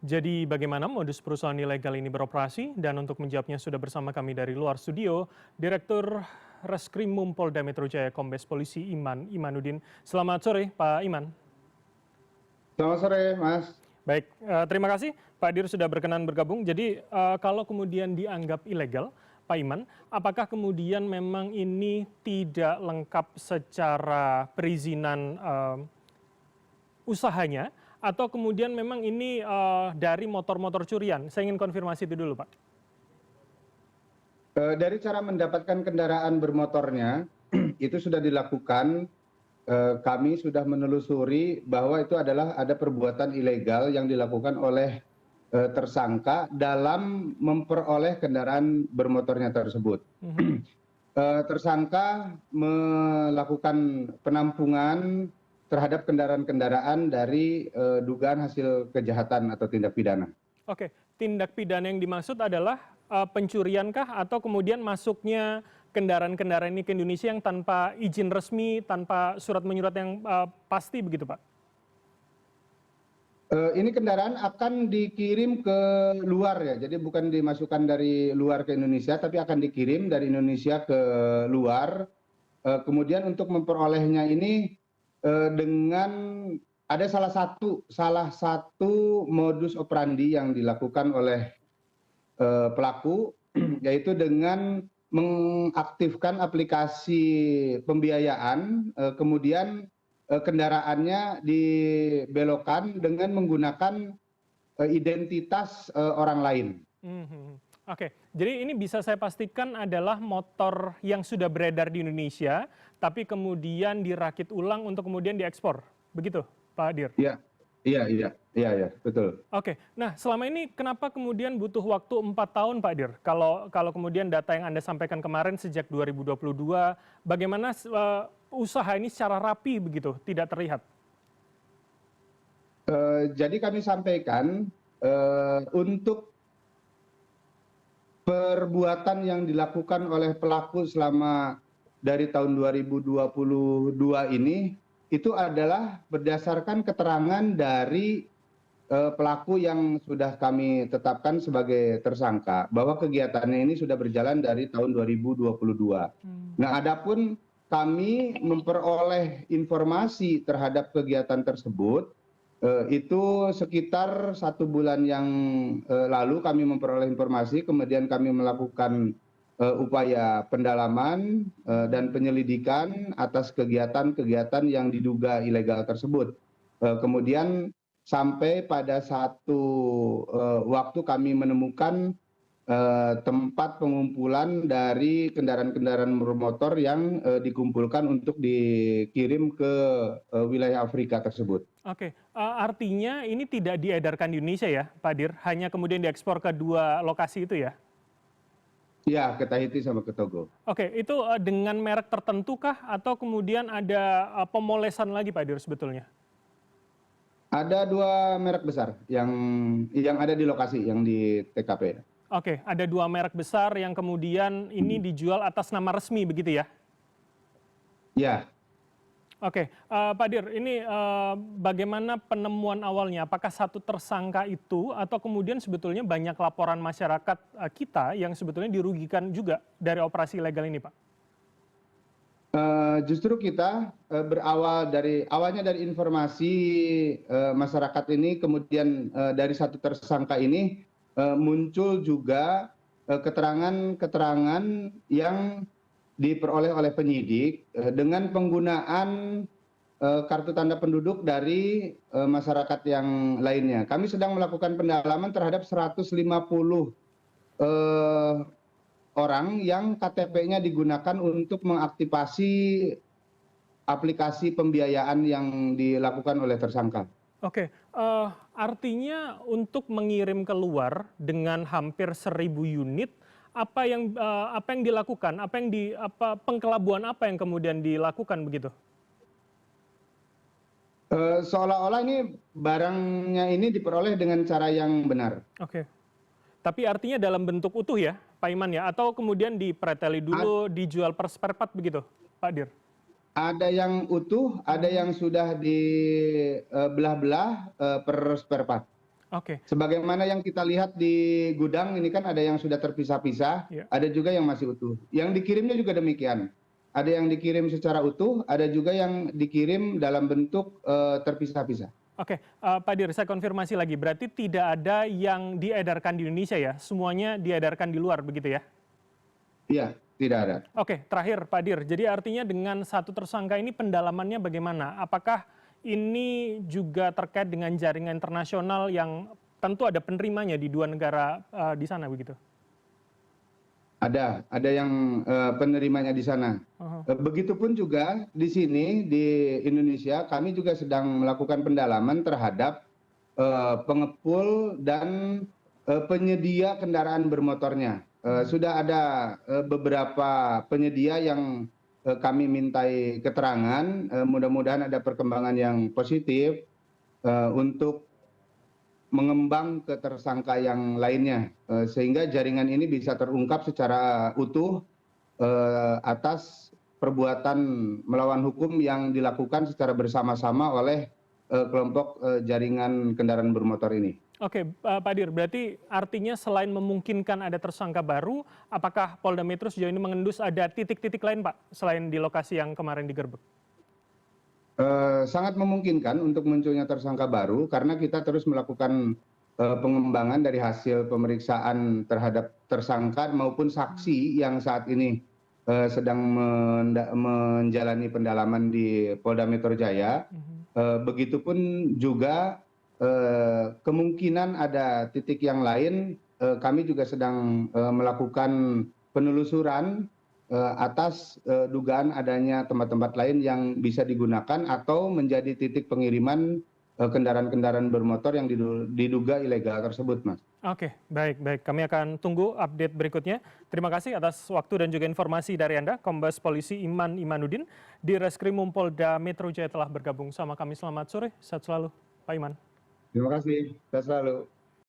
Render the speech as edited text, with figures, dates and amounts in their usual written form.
Jadi bagaimana modus perusahaan ilegal ini beroperasi? Dan untuk menjawabnya sudah bersama kami dari luar studio, Direktur Reskrimum Polda Metro Jaya Kombes Polisi Iman Imanuddin. Selamat sore Pak Iman. Selamat sore, Mas. Baik, terima kasih Pak Dir sudah berkenan bergabung. Jadi kalau kemudian dianggap ilegal, Pak Iman, apakah kemudian memang ini tidak lengkap secara perizinan usahanya, atau kemudian memang ini dari motor-motor curian? Saya ingin konfirmasi itu dulu, Pak. Dari cara mendapatkan kendaraan bermotornya, itu sudah dilakukan. Kami sudah menelusuri bahwa itu adalah ada perbuatan ilegal yang dilakukan oleh tersangka dalam memperoleh kendaraan bermotornya tersebut. Tersangka melakukan penampungan terhadap kendaraan-kendaraan dari dugaan hasil kejahatan atau tindak pidana. Oke, tindak pidana yang dimaksud adalah pencuriankah atau kemudian masuknya kendaraan-kendaraan ini ke Indonesia yang tanpa izin resmi, tanpa surat menyurat yang pasti begitu, Pak? Ini kendaraan akan dikirim ke luar ya, jadi bukan dimasukkan dari luar ke Indonesia, tapi akan dikirim dari Indonesia ke luar. Kemudian untuk memperolehnya ini dengan ada salah satu modus operandi yang dilakukan oleh pelaku, yaitu dengan mengaktifkan aplikasi pembiayaan, kemudian kendaraannya dibelokkan dengan menggunakan identitas orang lain. Oke, jadi ini bisa saya pastikan adalah motor yang sudah beredar di Indonesia, tapi kemudian dirakit ulang untuk kemudian diekspor, begitu, Pak Dir? Iya, betul. Oke, nah selama ini kenapa kemudian butuh waktu 4 tahun, Pak Dir? Kalau kemudian data yang Anda sampaikan kemarin sejak 2022, bagaimana usaha ini secara rapi begitu, tidak terlihat? Jadi kami sampaikan untuk perbuatan yang dilakukan oleh pelaku selama dari tahun 2022 ini, itu adalah berdasarkan keterangan dari pelaku yang sudah kami tetapkan sebagai tersangka, bahwa kegiatannya ini sudah berjalan dari tahun 2022. Nah, adapun kami memperoleh informasi terhadap kegiatan tersebut, itu sekitar 1 bulan yang lalu kami memperoleh informasi, kemudian kami melakukan upaya pendalaman dan penyelidikan atas kegiatan-kegiatan yang diduga ilegal tersebut. Kemudian sampai pada satu waktu kami menemukan tempat pengumpulan dari kendaraan-kendaraan bermotor yang dikumpulkan untuk dikirim ke wilayah Afrika tersebut. Oke, artinya ini tidak diedarkan di Indonesia ya, Pak Dir? Hanya kemudian diekspor ke 2 lokasi itu ya? Iya, ke Tahiti sama ke Togo. Oke, itu dengan merek tertentu kah atau kemudian ada pemolesan lagi, Pak Dir, sebetulnya? Ada 2 merek besar yang ada di lokasi, yang di TKP. Oke, ada 2 merek besar yang kemudian ini dijual atas nama resmi begitu ya? Ya. Oke, Pak Dir, ini bagaimana penemuan awalnya? Apakah satu tersangka itu atau kemudian sebetulnya banyak laporan masyarakat kita yang sebetulnya dirugikan juga dari operasi ilegal ini, Pak? Justru kita awalnya dari informasi masyarakat ini, kemudian dari satu tersangka ini muncul juga keterangan-keterangan yang diperoleh oleh penyidik dengan penggunaan kartu tanda penduduk dari masyarakat yang lainnya. Kami sedang melakukan pendalaman terhadap 150 orang yang KTP-nya digunakan untuk mengaktifasi aplikasi pembiayaan yang dilakukan oleh tersangka. Oke, artinya untuk mengirim keluar dengan hampir 1.000 unit, apa yang dilakukan? Pengkelabuan apa yang kemudian dilakukan begitu? Seolah-olah ini barangnya ini diperoleh dengan cara yang benar. Oke, tapi artinya dalam bentuk utuh ya, Pak Iman ya? Atau kemudian dipreteli dulu, dijual per spare part begitu, Pak Dir? Ada yang utuh, ada yang sudah dibelah-belah per spare part. Oke, Sebagaimana yang kita lihat di gudang ini kan ada yang sudah terpisah-pisah, ya. ada juga yang masih utuh. Yang dikirimnya juga demikian. Ada yang dikirim secara utuh, ada juga yang dikirim dalam bentuk terpisah-pisah. Oke, Pak Dir, saya konfirmasi lagi. Berarti tidak ada yang diedarkan di Indonesia ya? Semuanya diedarkan di luar, begitu ya? Iya, tidak ada. Oke, terakhir Pak Dir. Jadi artinya dengan satu tersangka ini pendalamannya bagaimana? Apakah ini juga terkait dengan jaringan internasional yang tentu ada penerimanya di dua negara di sana begitu? Ada yang penerimanya di sana. Oh, Begitupun juga di sini di Indonesia kami juga sedang melakukan pendalaman terhadap pengepul dan penyedia kendaraan bermotornya. Sudah ada beberapa penyedia yang kami mintai keterangan, mudah-mudahan ada perkembangan yang positif untuk mengembang ke tersangka yang lainnya, sehingga jaringan ini bisa terungkap secara utuh atas perbuatan melawan hukum yang dilakukan secara bersama-sama oleh kelompok jaringan kendaraan bermotor ini. oke, Pak Dir, berarti artinya selain memungkinkan ada tersangka baru, apakah Polda Metro sejauh ini mengendus ada titik-titik lain, Pak, selain di lokasi yang kemarin digerebek? Sangat memungkinkan untuk munculnya tersangka baru karena kita terus melakukan pengembangan dari hasil pemeriksaan terhadap tersangka maupun saksi yang saat ini sedang menjalani pendalaman di Polda Metro Jaya. Begitupun juga kemungkinan ada titik yang lain, kami juga sedang melakukan penelusuran atas dugaan adanya tempat-tempat lain yang bisa digunakan atau menjadi titik pengiriman kendaraan-kendaraan bermotor yang diduga ilegal tersebut, Mas. Oke, baik, baik. Kami akan tunggu update berikutnya. Terima kasih atas waktu dan juga informasi dari Anda, Kombes Polisi Iman Imanudin di Reskrimum Polda Metro Jaya telah bergabung sama kami. Selamat sore, sehat selalu, Pak Iman. Terima kasih. Sehat selalu.